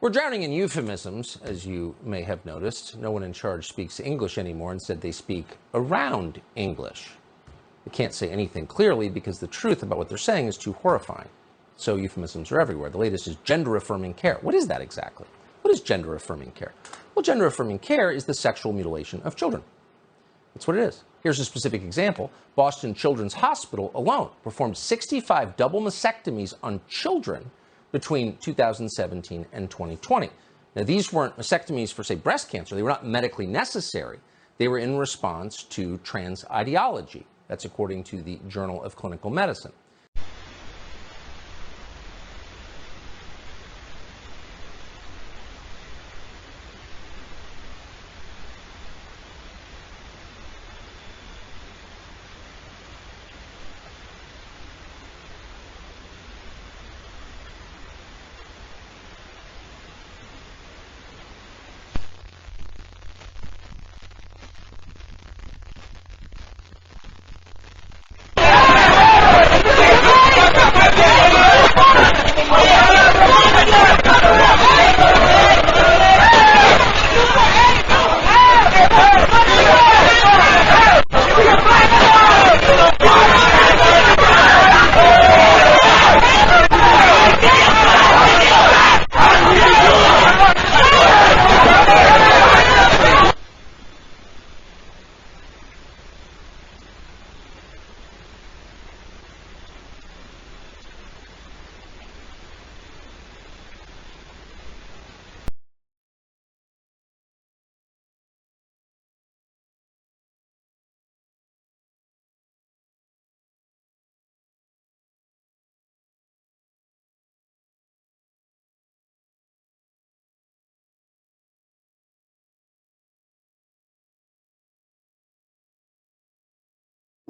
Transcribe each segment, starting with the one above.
We're drowning in euphemisms, as you may have noticed. No one in charge speaks English anymore. Instead, they speak around English. They can't say anything clearly because the truth about what they're saying is too horrifying. So euphemisms are everywhere. The latest is gender-affirming care. What is that exactly? What is gender-affirming care? Well, gender-affirming care is the sexual mutilation of children. That's what it is. Here's a specific example. Boston Children's Hospital alone performed 65 double mastectomies on children between 2017 and 2020. Now, these weren't mastectomies for, say, breast cancer. They were not medically necessary. They were in response to trans ideology. That's according to the Journal of Clinical Medicine.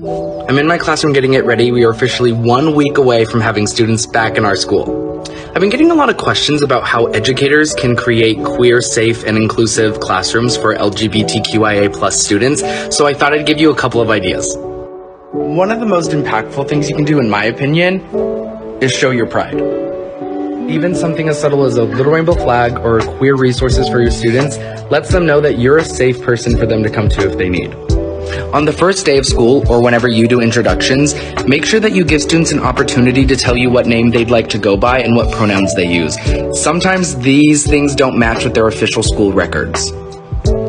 I'm in my classroom getting it ready. We are officially 1 week away from having students back in our school. I've been getting a lot of questions about how educators can create queer, safe, and inclusive classrooms for LGBTQIA plus students, so I thought I'd give you a couple of ideas. One of the most impactful things you can do, in my opinion, is show your pride. Even something as subtle as a little rainbow flag or queer resources for your students lets them know that you're a safe person for them to come to if they need. On the first day of school, or whenever you do introductions, make sure that you give students an opportunity to tell you what name they'd like to go by and what pronouns they use. Sometimes these things don't match with their official school records.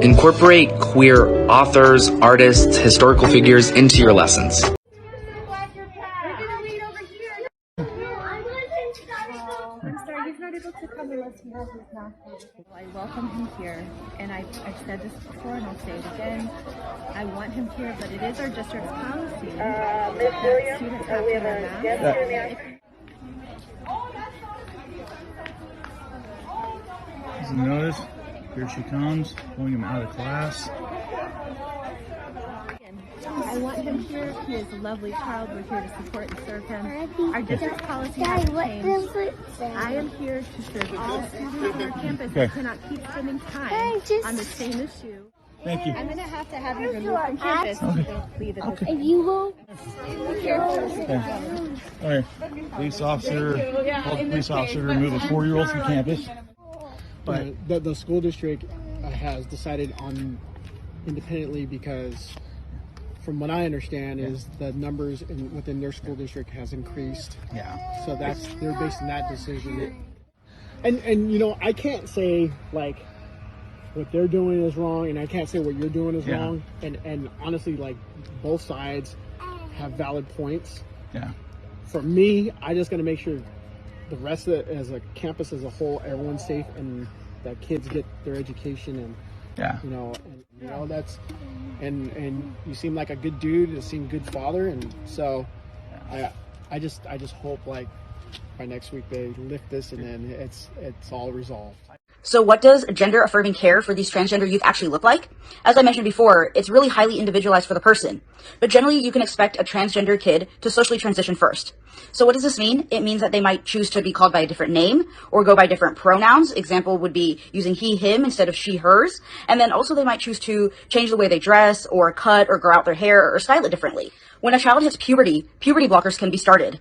Incorporate queer authors, artists, historical figures into your lessons. I welcome him here, and I've said this before and I'll say it again. I want him here, but it is our district's policy that students have to wear masks. As you notice, here she comes, pulling him out of class. I want him here. He is a lovely child. We're here to support and serve him. Our district's policy has changed. I am here to serve all students on our campus that cannot keep spending time on the same issue. Thank you. I'm going to have you removed from campus if you don't leave at this If you will. Be careful. All right. Police officer, called the police officer to remove a 4-year-old from campus. But the school district has decided on independently because, from what I understand, is the numbers within their school district has increased. Yeah. So they're basing that decision. And you know, I can't say like what they're doing is wrong, and I can't say what you're doing is wrong. And honestly, like, both sides have valid points. Yeah. For me, I just got to make sure the rest of it, as a campus as a whole, everyone's safe and that kids get their education and you know that's and you seem like a good dude, you seem good father, and so I just hope like by next week they lift this and then it's all resolved. So what does gender-affirming care for these transgender youth actually look like? As I mentioned before, it's really highly individualized for the person. But generally, you can expect a transgender kid to socially transition first. So what does this mean? It means that they might choose to be called by a different name or go by different pronouns. Example would be using he, him instead of she, hers. And then also they might choose to change the way they dress or cut or grow out their hair or style it differently. When a child hits puberty, puberty blockers can be started.